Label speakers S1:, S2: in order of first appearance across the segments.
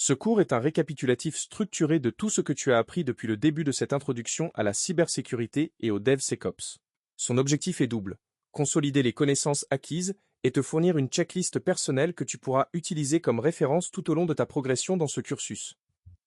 S1: Ce cours est un récapitulatif structuré de tout ce que tu as appris depuis le début de cette introduction à la cybersécurité et au DevSecOps. Son objectif est double: consolider les connaissances acquises et te fournir une checklist personnelle que tu pourras utiliser comme référence tout au long de ta progression dans ce cursus.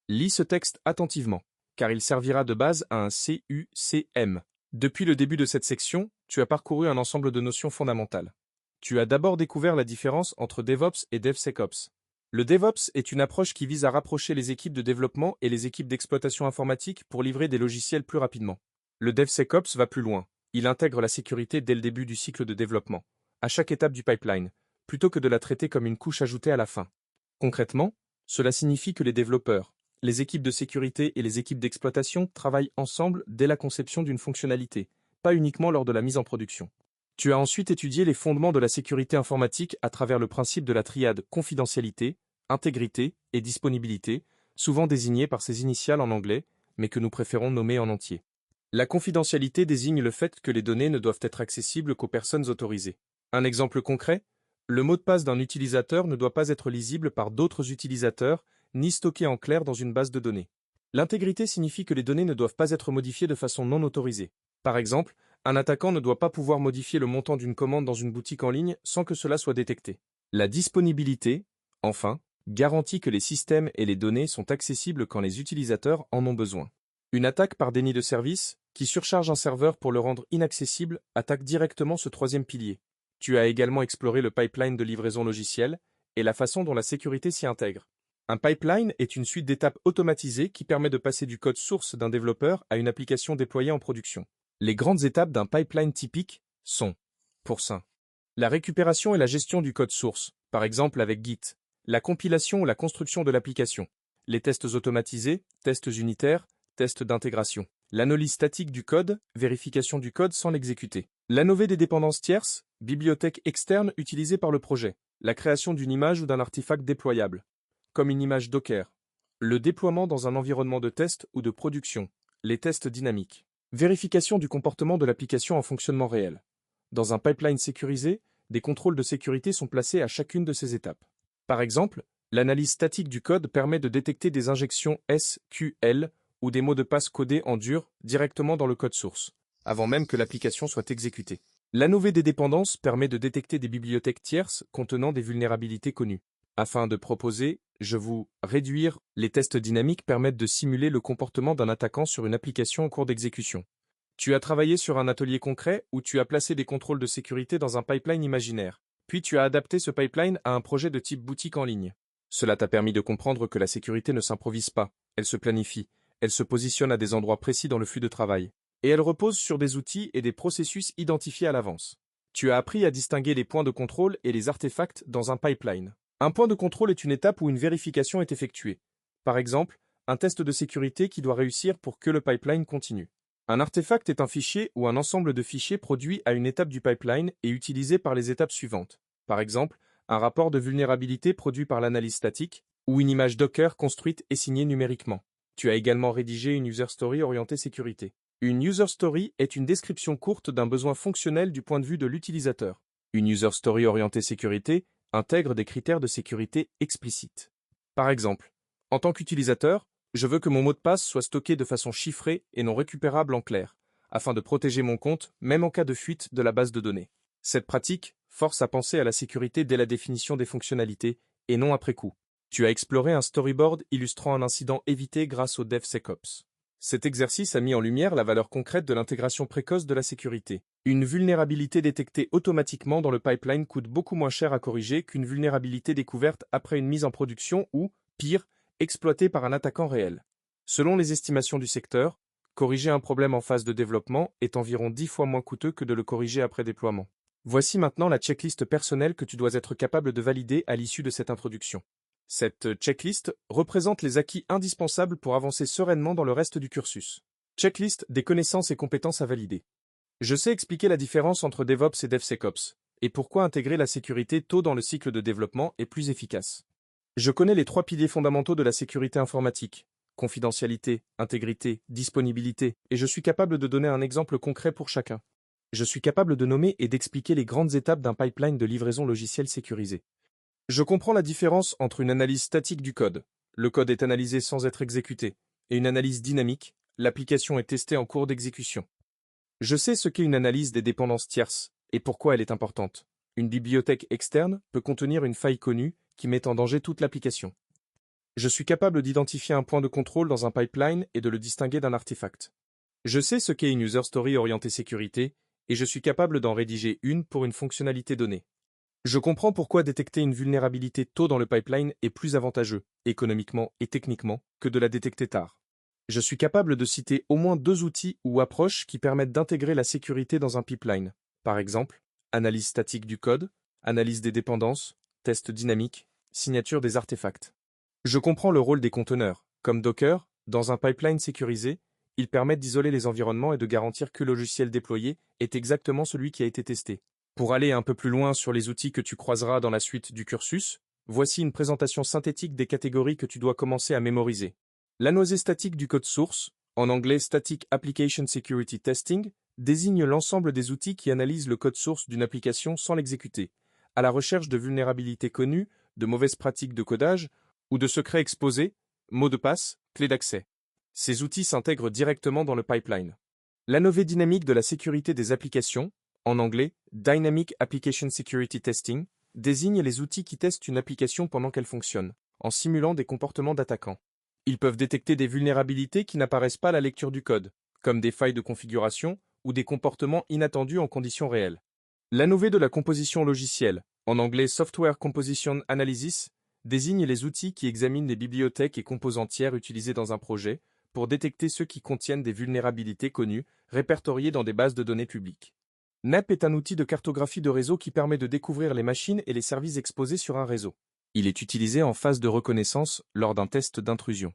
S1: Lis ce texte attentivement, car il servira de base à un CUCM. Depuis le début de cette section, tu as parcouru un ensemble de notions fondamentales. Tu as d'abord découvert la différence entre DevOps et DevSecOps. Le DevOps est une approche qui vise à rapprocher les équipes de développement et les équipes d'exploitation informatique pour livrer des logiciels plus rapidement. Le DevSecOps va plus loin. Il intègre la sécurité dès le début du cycle de développement, à chaque étape du pipeline, plutôt que de la traiter comme une couche ajoutée à la fin. Concrètement, cela signifie que les développeurs, les équipes de sécurité et les équipes d'exploitation travaillent ensemble dès la conception d'une fonctionnalité, pas uniquement lors de la mise en production. Tu as ensuite étudié les fondements de la sécurité informatique à travers le principe de la triade confidentialité, intégrité et disponibilité, souvent désignée par ses initiales en anglais, mais que nous préférons nommer en entier. La confidentialité désigne le fait que les données ne doivent être accessibles qu'aux personnes autorisées. Un exemple concret: le mot de passe d'un utilisateur ne doit pas être lisible par d'autres utilisateurs, ni stocké en clair dans une base de données. L'intégrité signifie que les données ne doivent pas être modifiées de façon non autorisée. Par exemple, un attaquant ne doit pas pouvoir modifier le montant d'une commande dans une boutique en ligne sans que cela soit détecté. La disponibilité, enfin, garantit que les systèmes et les données sont accessibles quand les utilisateurs en ont besoin. Une attaque par déni de service, qui surcharge un serveur pour le rendre inaccessible, attaque directement ce troisième pilier. Tu as également exploré le pipeline de livraison logicielle et la façon dont la sécurité s'y intègre. Un pipeline est une suite d'étapes automatisées qui permet de passer du code source d'un développeur à une application déployée en production. Les grandes étapes d'un pipeline typique sont: pour ça, la récupération et la gestion du code source, par exemple avec Git, la compilation ou la construction de l'application, les tests automatisés, tests unitaires, tests d'intégration, l'analyse statique du code, vérification du code sans l'exécuter, l'ANOV des dépendances tierces, bibliothèque externe utilisée par le projet, la création d'une image ou d'un artefact déployable, comme une image Docker, le déploiement dans un environnement de test ou de production, les tests dynamiques, vérification du comportement de l'application en fonctionnement réel. Dans un pipeline sécurisé, des contrôles de sécurité sont placés à chacune de ces étapes. Par exemple, l'analyse statique du code permet de détecter des injections SQL ou des mots de passe codés en dur directement dans le code source, avant même que l'application soit exécutée. L'ANOV des dépendances permet de détecter des bibliothèques tierces contenant des vulnérabilités connues. Afin de proposer, réduire, les tests dynamiques permettent de simuler le comportement d'un attaquant sur une application en cours d'exécution. Tu as travaillé sur un atelier concret où tu as placé des contrôles de sécurité dans un pipeline imaginaire, puis tu as adapté ce pipeline à un projet de type boutique en ligne. Cela t'a permis de comprendre que la sécurité ne s'improvise pas, elle se planifie, elle se positionne à des endroits précis dans le flux de travail, et elle repose sur des outils et des processus identifiés à l'avance. Tu as appris à distinguer les points de contrôle et les artefacts dans un pipeline. Un point de contrôle est une étape où une vérification est effectuée. Par exemple, un test de sécurité qui doit réussir pour que le pipeline continue. Un artefact est un fichier ou un ensemble de fichiers produits à une étape du pipeline et utilisés par les étapes suivantes. Par exemple, un rapport de vulnérabilité produit par l'analyse statique ou une image Docker construite et signée numériquement. Tu as également rédigé une user story orientée sécurité. Une user story est une description courte d'un besoin fonctionnel du point de vue de l'utilisateur. Une user story orientée sécurité intègre des critères de sécurité explicites. Par exemple, en tant qu'utilisateur, je veux que mon mot de passe soit stocké de façon chiffrée et non récupérable en clair, afin de protéger mon compte, même en cas de fuite de la base de données. Cette pratique force à penser à la sécurité dès la définition des fonctionnalités, et non après coup. Tu as exploré un storyboard illustrant un incident évité grâce au DevSecOps. Cet exercice a mis en lumière la valeur concrète de l'intégration précoce de la sécurité. Une vulnérabilité détectée automatiquement dans le pipeline coûte beaucoup moins cher à corriger qu'une vulnérabilité découverte après une mise en production ou, pire, exploitée par un attaquant réel. Selon les estimations du secteur, corriger un problème en phase de développement est environ 10 fois moins coûteux que de le corriger après déploiement. Voici maintenant la checklist personnelle que tu dois être capable de valider à l'issue de cette introduction. Cette checklist représente les acquis indispensables pour avancer sereinement dans le reste du cursus. Checklist des connaissances et compétences à valider. Je sais expliquer la différence entre DevOps et DevSecOps, et pourquoi intégrer la sécurité tôt dans le cycle de développement est plus efficace. Je connais les 3 piliers fondamentaux de la sécurité informatique: confidentialité, intégrité, disponibilité, et je suis capable de donner un exemple concret pour chacun. Je suis capable de nommer et d'expliquer les grandes étapes d'un pipeline de livraison logicielle sécurisé. Je comprends la différence entre une analyse statique du code, le code est analysé sans être exécuté, et une analyse dynamique, l'application est testée en cours d'exécution. Je sais ce qu'est une analyse des dépendances tierces, et pourquoi elle est importante. Une bibliothèque externe peut contenir une faille connue qui met en danger toute l'application. Je suis capable d'identifier un point de contrôle dans un pipeline et de le distinguer d'un artefact. Je sais ce qu'est une user story orientée sécurité, et je suis capable d'en rédiger une pour une fonctionnalité donnée. Je comprends pourquoi détecter une vulnérabilité tôt dans le pipeline est plus avantageux, économiquement et techniquement, que de la détecter tard. Je suis capable de citer au moins 2 outils ou approches qui permettent d'intégrer la sécurité dans un pipeline. Par exemple, analyse statique du code, analyse des dépendances, test dynamique, signature des artefacts. Je comprends le rôle des conteneurs. Comme Docker, dans un pipeline sécurisé, ils permettent d'isoler les environnements et de garantir que le logiciel déployé est exactement celui qui a été testé. Pour aller un peu plus loin sur les outils que tu croiseras dans la suite du cursus, voici une présentation synthétique des catégories que tu dois commencer à mémoriser. L'analyse statique du code source, en anglais Static Application Security Testing, désigne l'ensemble des outils qui analysent le code source d'une application sans l'exécuter, à la recherche de vulnérabilités connues, de mauvaises pratiques de codage ou de secrets exposés, mots de passe, clés d'accès. Ces outils s'intègrent directement dans le pipeline. L'analyse dynamique de la sécurité des applications, en anglais Dynamic Application Security Testing, désigne les outils qui testent une application pendant qu'elle fonctionne, en simulant des comportements d'attaquants. Ils peuvent détecter des vulnérabilités qui n'apparaissent pas à la lecture du code, comme des failles de configuration ou des comportements inattendus en conditions réelles. L'analyse de la composition logicielle, en anglais Software Composition Analysis, désigne les outils qui examinent les bibliothèques et composants tiers utilisés dans un projet pour détecter ceux qui contiennent des vulnérabilités connues répertoriées dans des bases de données publiques. NAP est un outil de cartographie de réseau qui permet de découvrir les machines et les services exposés sur un réseau. Il est utilisé en phase de reconnaissance lors d'un test d'intrusion.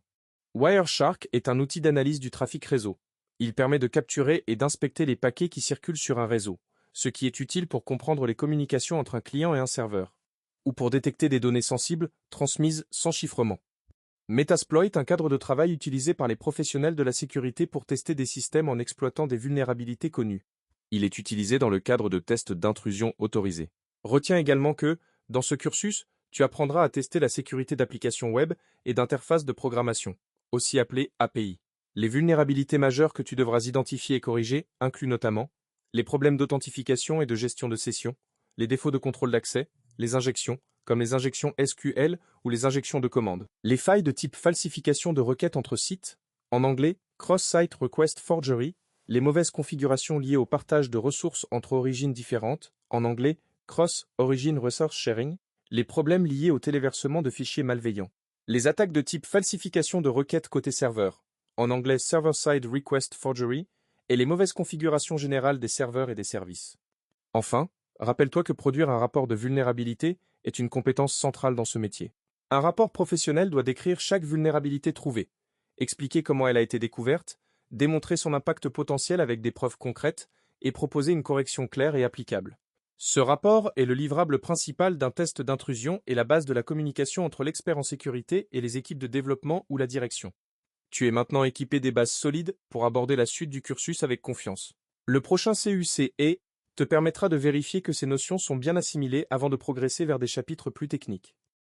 S1: Wireshark est un outil d'analyse du trafic réseau. Il permet de capturer et d'inspecter les paquets qui circulent sur un réseau, ce qui est utile pour comprendre les communications entre un client et un serveur, ou pour détecter des données sensibles transmises sans chiffrement. Metasploit est un cadre de travail utilisé par les professionnels de la sécurité pour tester des systèmes en exploitant des vulnérabilités connues. Il est utilisé dans le cadre de tests d'intrusion autorisés. Retiens également que, dans ce cursus, tu apprendras à tester la sécurité d'applications web et d'interfaces de programmation, aussi appelées API. Les vulnérabilités majeures que tu devras identifier et corriger incluent notamment les problèmes d'authentification et de gestion de session, les défauts de contrôle d'accès, les injections, comme les injections SQL ou les injections de commandes, les failles de type falsification de requêtes entre sites, en anglais Cross-Site Request Forgery, les mauvaises configurations liées au partage de ressources entre origines différentes, en anglais Cross-Origin Resource Sharing, les problèmes liés au téléversement de fichiers malveillants, les attaques de type falsification de requêtes côté serveur, en anglais Server-Side Request Forgery, et les mauvaises configurations générales des serveurs et des services. Enfin, rappelle-toi que produire un rapport de vulnérabilité est une compétence centrale dans ce métier. Un rapport professionnel doit décrire chaque vulnérabilité trouvée, expliquer comment elle a été découverte, démontrer son impact potentiel avec des preuves concrètes et proposer une correction claire et applicable. Ce rapport est le livrable principal d'un test d'intrusion et la base de la communication entre l'expert en sécurité et les équipes de développement ou la direction. Tu es maintenant équipé des bases solides pour aborder la suite du cursus avec confiance. Le prochain CUC te permettra de vérifier que ces notions sont bien assimilées avant de progresser vers des chapitres plus techniques.